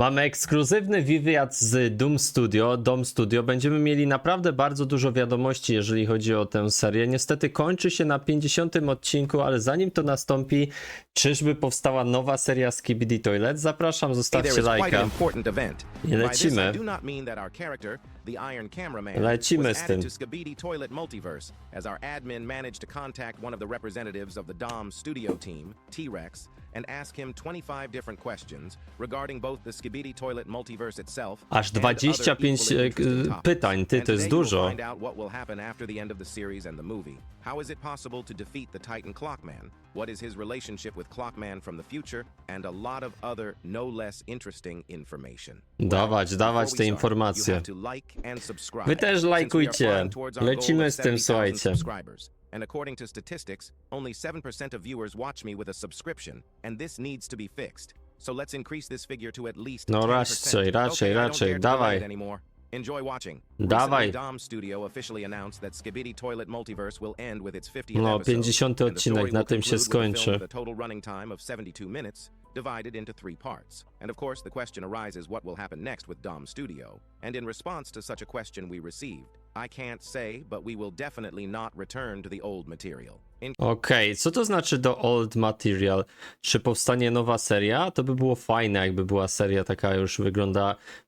Mamy ekskluzywny wywiad z Dome Studio. Będziemy mieli naprawdę bardzo dużo wiadomości, jeżeli chodzi o tę serię. Niestety kończy się na 50. odcinku, ale zanim to nastąpi, czyżby powstała nowa seria Skibidi Toilet? Zapraszam, zostawcie lajka. I lecimy. Lecimy z tym. SKIBIDI Toilet Multiverse, as our admin managed to contact one of the representatives of the DOM studio team, T-Rex, and ask him 25 different questions regarding both the SKIBIDI Toilet Multiverse itself Aż and other 25 equally interesting topics. pytań, ty, And to jest today you'll dużo. find out what will happen after the end of the series and the movie. How is it possible to defeat the Titan Clockman? What is his relationship with Clockman from the future? And a lot of other no less interesting information. Dawać te informacje. Wy też lajkujcie. Lecimy z tym, słuchajcie. And according to statistics, only 7% of viewers watch me with a subscription, and this needs to be fixed. So let's increase this figure to at least 10%. No raczej, dawaj. Enjoy watching. Dawaj. Recently, Dom Studio officially announced that Skibidi Toilet Multiverse will end with its 50th No, episode. 50. And the story odcinek, na will tym się conclude with a film skończy. with a total running time of 72 minutes, divided into 3 parts. And of course, the question arises, what will happen next with Dom Studio? And in response to such a question we received, I can't say, but we will definitely not return to the old material. Okej, co to znaczy do old material? Czy powstanie nowa seria? To by było fajne, jakby była seria taka już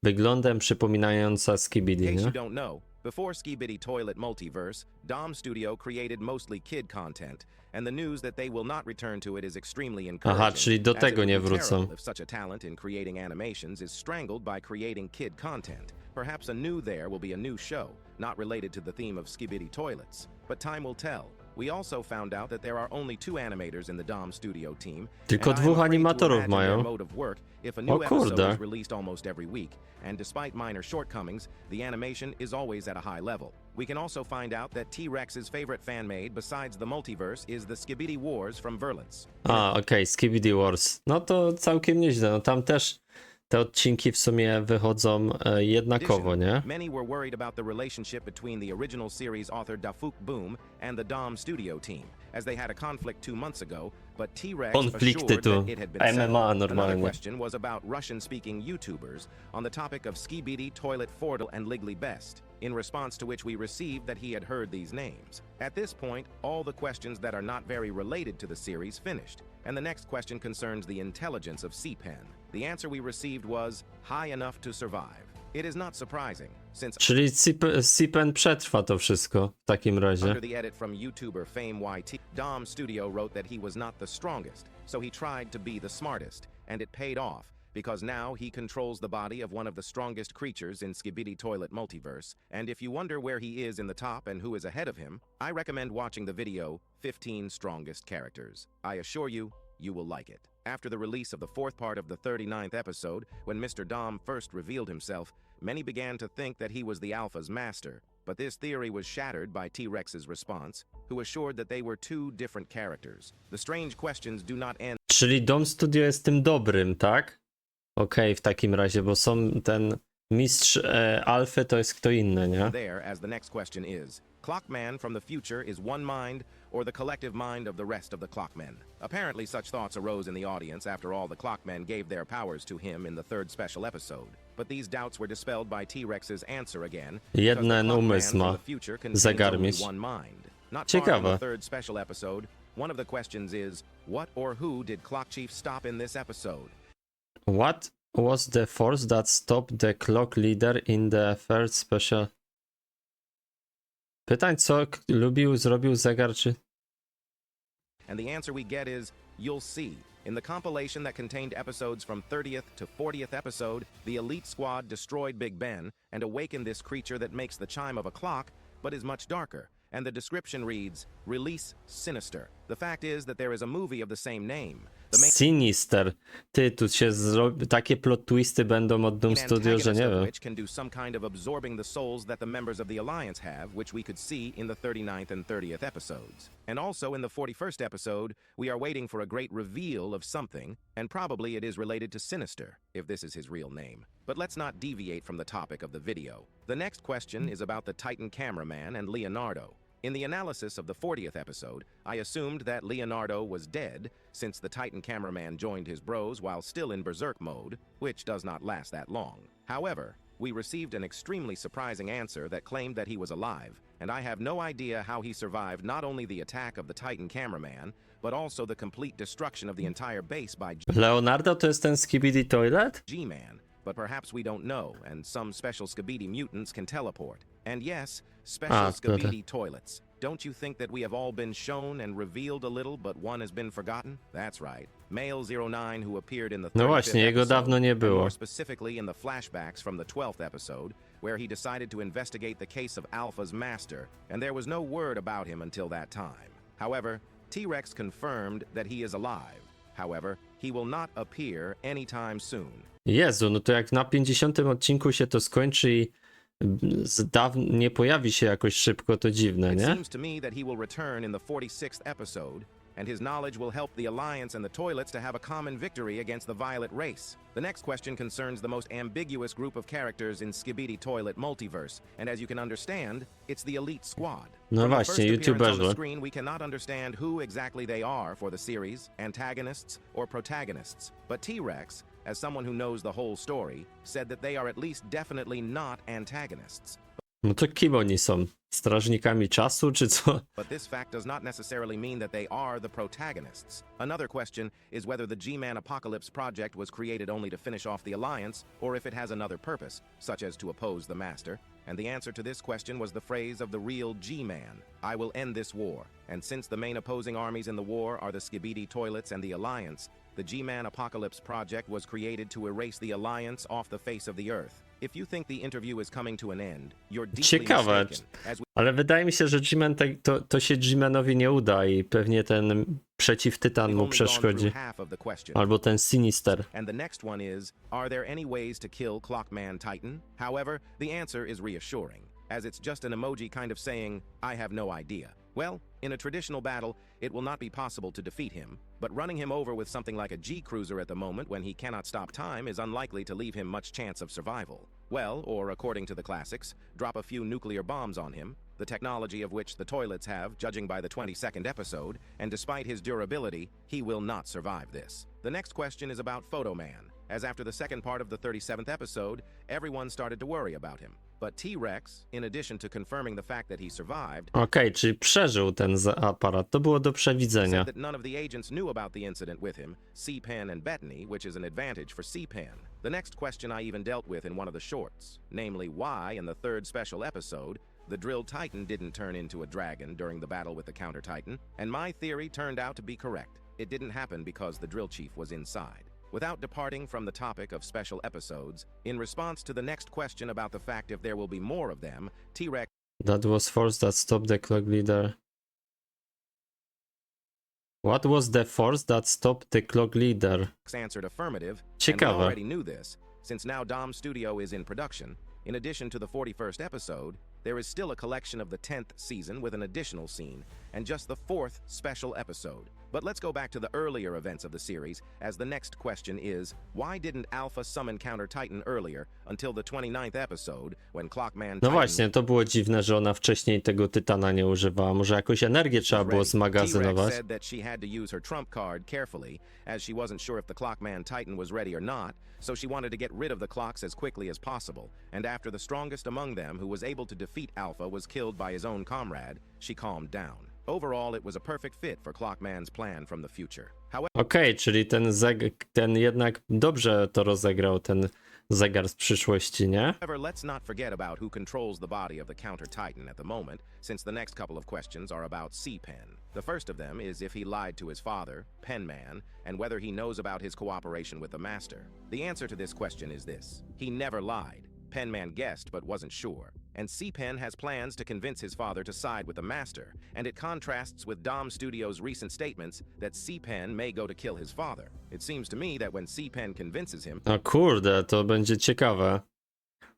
wyglądem przypominająca Skibidi, In case nie? you don't know, before Skibidi Toilet Multiverse, Dom Studio created mostly kid content, and the news that they will not return to it is extremely encouraging. Aha, czyli do as it tego would nie be wrócą. terrible if such a talent in creating animations is strangled by creating kid content. Perhaps a new there will be a new show, not related to the theme of Skibidi Toilets, but time will tell. We also found out that there are only 2 animators in the Dom Studio team. Tylko and I am 2 afraid to animatorów imagine their mają. mode of work if a new O episode kurde. is released almost every week, and despite minor shortcomings, the animation is always at a high level. We can also find out that T-Rex's favorite fan-made besides the multiverse is the Skibidi Wars from Verlance. Okej, Skibidi Wars. No to całkiem nieźle, no tam też te odcinki w sumie wychodzą jednakowo, nie? Many were worried about the relationship between the original series author BOOME and the Dom Studio team, as they had a conflict 2 months ago, but T-Rex Konflikty assured tu, that it had been settled. MMA Another normalnie. question was about Russian-speaking YouTubers on the topic of Skibidi, Toilet Fordle, and Liggly Best, in response to which we received that he had heard these names. At this point, all the questions that are not very related to the series finished, and the next question concerns the intelligence of C-Pen. The answer we received was high enough to survive. It is not surprising, since Czyli Sipen przetrwa to wszystko w takim razie. under the edit from YouTuber Fame YT, Dom Studio wrote that he was not the strongest, so he tried to be the smartest, and it paid off, because now he controls the body of one of the strongest creatures in Skibidi Toilet Multiverse, and if you wonder where he is in the top and who is ahead of him, I recommend watching the video, 15 Strongest Characters. I assure you, you will like it. After the release of the 4th part of the 39th episode, when Mr. Dom first revealed himself, many began to think that he was the Alpha's master, but this theory was shattered by T-Rex's response, who assured that they were 2 different characters. The strange questions do not end Czyli Dom Studio jest tym dobrym, tak? Okej, w takim razie, bo są ten mistrz Alfy to jest kto inny, nie? there, as the next question is, Clockman from the future is one mind, or the collective mind of the rest of the Clockmen? Apparently such thoughts arose in the audience after all the Clockmen gave their powers to him in the 3rd special episode. But these doubts were dispelled by T-Rex's answer again, because the Jeden Clockman umysł from ma. the future contains Zagarmiś. only one mind. Not far Ciekawe. in the 3rd special episode, one of the questions is, what or who did Clock Chief stop in this episode? What was the force that stopped the clock leader in the first special? Pytań, co zrobił zegar, czy... And the answer we get is, you'll see. In the compilation that contained episodes from 30th to 40th episode, the Elite Squad destroyed Big Ben and awakened this creature that makes the chime of a clock, but is much darker. And the description reads, Release Sinister. The fact is that there is a movie of the same name. The main Sinister. Ty, tu się takie plot twisty będą od Dome Studio, że antagonist nie of wiem. which can do some kind of absorbing the souls that the members of the Alliance have, which we could see in the 39th and 30th episodes. And also in the 41st episode, we are waiting for a great reveal of something, and probably it is related to Sinister, if this is his real name. But let's not deviate from the topic of the video. The next question is about the Titan cameraman and Leonardo. In the analysis of the 40th episode, I assumed that Leonardo was dead since the Titan cameraman joined his bros while still in berserk mode, which does not last that long. However, we received an extremely surprising answer that claimed that he was alive, and I have no idea how he survived not only the attack of the Titan cameraman, but also the complete destruction of the entire base by Leonardo to jest ten Skibidi Toilet? G-Man. But perhaps we don't know, and some special Skibidi mutants can teleport. And yes, special Skibidi toilets. Don't you think that we have all been shown and revealed a little, but one has been forgotten? That's right. Male 09, who appeared in the 35th No właśnie, jego dawno nie and było. more specifically in the flashbacks from the 12th episode, where he decided to investigate the case of Alpha's master, and there was no word about him until that time. However, T-Rex confirmed that he is alive. However, he will not appear anytime soon. Jezu, no to jak na 50 odcinku się to skończy i nie pojawi się jakoś szybko, to dziwne, It nie? seems to me that he will return in the 46th episode, and his knowledge will help the Alliance and the Toilets to have a common victory against the Violet race. The next question concerns the most ambiguous group of characters in Skibidi Toilet Multiverse, and as you can understand, it's the Elite Squad. No From the właśnie, first appearance on the YouTuberzy. screen, we cannot understand who exactly they are for the series, antagonists or protagonists. But T-Rex, as someone who knows the whole story, said that they are at least definitely not antagonists. No to kim oni są? Strażnikami czasu, czy co? But this fact does not necessarily mean that they are the protagonists. Another question is whether the G-Man Apocalypse project was created only to finish off the Alliance, or if it has another purpose, such as to oppose the Master. And the answer to this question was the phrase of the real G-Man: I will end this war. And since the main opposing armies in the war are the Skibidi Toilets and the Alliance, the G-Man Apocalypse project was created to erase the Alliance off the face of the Earth. If you think the interview is coming to an end, you're deeply Ciekawe, mistaken. As we ale wydaje mi się, że G-Man to się G-Manowi nie uda i pewnie ten przeciw-tytan We've mu only gone przeszkodzi. through half of the question. Albo ten Sinister. And the next one is, are there any ways to kill Clockman Titan? However, the answer is reassuring, as it's just an emoji kind of saying, I have no idea. Well, in a traditional battle, it will not be possible to defeat him, but running him over with something like a G-Cruiser at the moment when he cannot stop time is unlikely to leave him much chance of survival. Well, or according to the classics, drop a few nuclear bombs on him, the technology of which the Toilets have, judging by the 22nd episode, and despite his durability, he will not survive this. The next question is about Photo Man, as after the second part of the 37th episode, everyone started to worry about him. But T-Rex, in addition to confirming the fact that he survived, Okej, czyli przeżył ten aparat. To było do przewidzenia. said that none of the agents knew about the incident with him, C-Pen and Bettany, which is an advantage for C-Pen. The next question I even dealt with in one of the shorts, namely why, in the third special episode, the Drilled Titan didn't turn into a dragon during the battle with the Counter Titan, and my theory turned out to be correct. It didn't happen because the Drill Chief was inside. Without departing from the topic of special episodes, in response to the next question about the fact if there will be more of them, T-Rex That was force that stopped the clock leader. What was the force that stopped the clock leader? answered affirmative, and we Ciekawe. already knew this, since now Dom Studio is in production. In addition to the 41st episode, there is still a collection of the 10th season with an additional scene, and just the 4th special episode. But let's go back to the earlier events of the series, as the next question is, why didn't Alpha summon Counter Titan earlier, until the 29th episode, when Clockman No Titan właśnie, to było dziwne, że ona wcześniej tego Tytana nie używała. Może jakąś energię trzeba było ready? T-Rex zmagazynować? said that she had to use her trump card carefully, as she wasn't sure if the Clockman Titan was ready or not, so she wanted to get rid of the clocks as quickly as possible, and after the strongest among them who was able to defeat Alpha was killed by his own comrade, she calmed down. Overall, it was a perfect fit for Clockman's plan from the future. Okej, czyli ten jednak dobrze to rozegrał, ten zegar z przyszłości, nie? However, let's not forget about who controls the body of the Counter Titan at the moment, since the next couple of questions are about C-Pen. The first of them is if he lied to his father, Penman, and whether he knows about his cooperation with the Master. The answer to this question is this: he never lied. Penman guessed but wasn't sure. And C-Pen has plans to convince his father to side with the Master, and it contrasts with Dom Studio's recent statements that C-Pen may go to kill his father. It seems to me that when C-Pen convinces him, O kurde, to będzie ciekawe.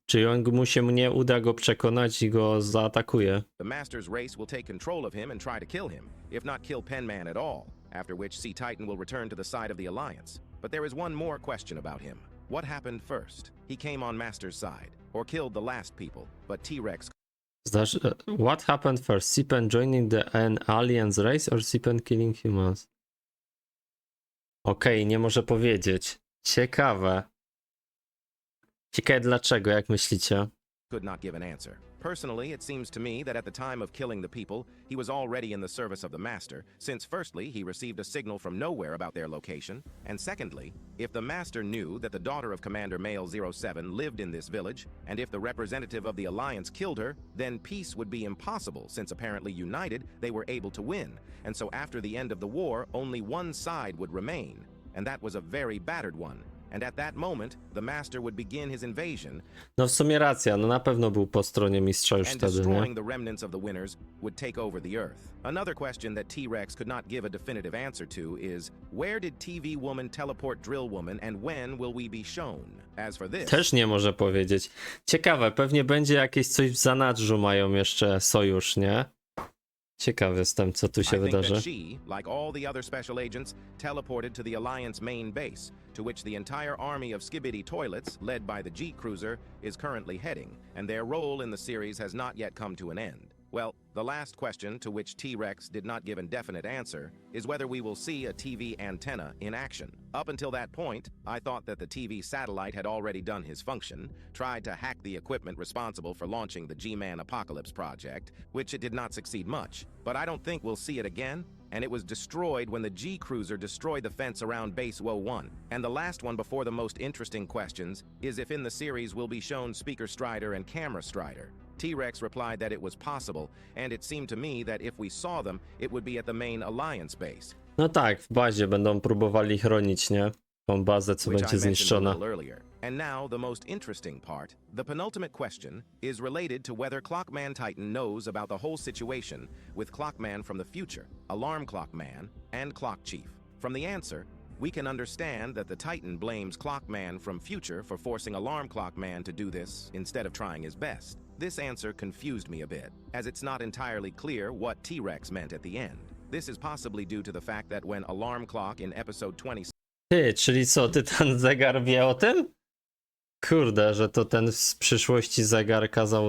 Czy mu się nie uda go przekonać i go zaatakuje? the Master's race will take control of him and try to kill him, if not kill Penman at all, after which C-Titan will return to the side of the Alliance. But there is one more question about him. What happened first? He came on Master's side, or killed the last people, but T-Rex What happened first? Sipen joining an alliance race or Sipen killing humans? Okej, nie może powiedzieć. Ciekawe. Ciekawe dlaczego, jak myślicie? Could not give an answer. Personally, it seems to me that at the time of killing the people, he was already in the service of the Master, since firstly, he received a signal from nowhere about their location, and secondly, if the Master knew that the daughter of Commander Male 07 lived in this village, and if the representative of the Alliance killed her, then peace would be impossible, since apparently united, they were able to win, and so after the end of the war, only one side would remain, and that was a very battered one. And at that moment, the Master would begin his invasion, No w sumie racja, no na pewno był po stronie mistrza już and wtedy, nie? destroying the remnants of the winners would take over the Earth. Another question that T-Rex could not give a definitive answer to is, where did TV Woman teleport Drill Woman and when will we be shown? As for this, Też nie może powiedzieć. Ciekawe, pewnie będzie jakieś coś w zanadrzu, mają jeszcze sojusz, nie? Ciekawy jestem, co tu się I think wydarzy. that she, like all the other special agents, teleported to the Alliance main base, to which the entire army of Skibidi toilets, led by the G-Cruiser, is currently heading, and their role in the series has not yet come to an end. Well, the last question, to which T-Rex did not give a definite answer, is whether we will see a TV antenna in action. Up until that point, I thought that the TV satellite had already done his function, tried to hack the equipment responsible for launching the G-Man Apocalypse project, which it did not succeed much. But I don't think we'll see it again, and it was destroyed when the G-Cruiser destroyed the fence around Base WO1. And the last one before the most interesting questions is if in the series we'll be shown Speaker Strider and Camera Strider. T-Rex replied that it was possible, and it seemed to me that if we saw them, it would be at the main Alliance base, No tak, w bazie będą próbowali chronić, nie? Tą bazę, co which I będzie mentioned a zniszczona. little earlier. And now, the most interesting part, the penultimate question, is related to whether Clockman Titan knows about the whole situation with Clockman from the future, Alarm Clock Man, and Clock Chief. From the answer, we can understand that the Titan blames Clockman from future for forcing Alarm Clock Man to do this instead of trying his best. This answer confused me a bit, as it's not entirely clear what T-Rex meant at the end. This is possibly due to the fact that when Alarm Clock in episode 20 Ty, czyli co, ty ten zegar wie o tym? Kurde, że to ten z przyszłości zegar kazał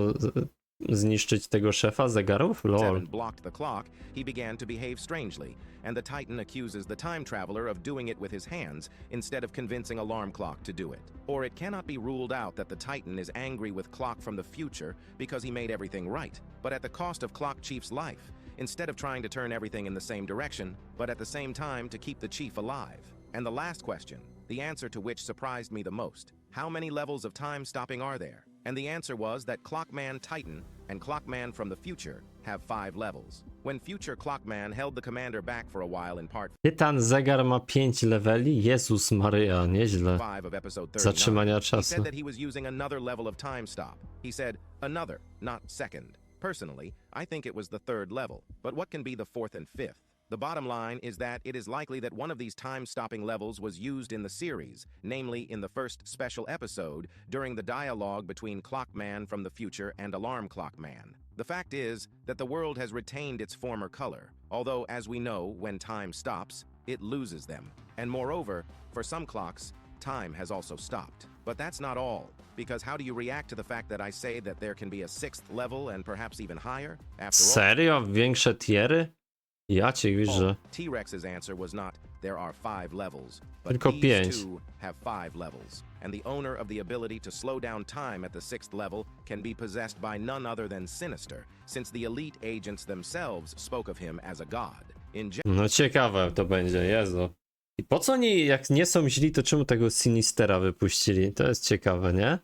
zniszczyć tego szefa zegarów? Lol. 7 blocked the clock, he began to behave strangely, and the Titan accuses the time traveler of doing it with his hands instead of convincing Alarm Clock to do it. Or it cannot be ruled out that the Titan is angry with Clock from the future because he made everything right, but at the cost of Clock Chief's life, instead of trying to turn everything in the same direction, but at the same time to keep the Chief alive. And the last question, the answer to which surprised me the most, how many levels of time stopping are there? And the answer was that Clockman Titan and Clockman from the future have 5 levels. When future Clockman held the commander back for a while in part Tytan zegar ma 5 leveli? Jezus Maryja, nieźle. 5 of episode 39, Zatrzymania he czasu. said that he was using another level of time stop. He said another, not second. Personally, I think it was the 3rd level. But what can be the 4th and 5th? The bottom line is that it is likely that one of these time-stopping levels was used in the series, namely in the first special episode, during the dialogue between Clockman from the future and Alarm Clock Man. The fact is that the world has retained its former color, although, as we know, when time stops, it loses them. And moreover, for some clocks, time has also stopped. But that's not all, because how do you react to the fact that I say that there can be a 6th level and perhaps even higher? After all, Serio? Większe tiery? Ja cię widzę. T-Rex's answer was not, there are 5 levels, but Tylko these 5. two have 5 levels. And the owner of the ability to slow down time at the 6th level can be possessed by none other than Sinister, since the elite agents themselves spoke of him as a god. In No ciekawe to będzie, Jezu. I po co oni, jak nie są źli, to czemu tego Sinistera wypuścili? To jest ciekawe, nie?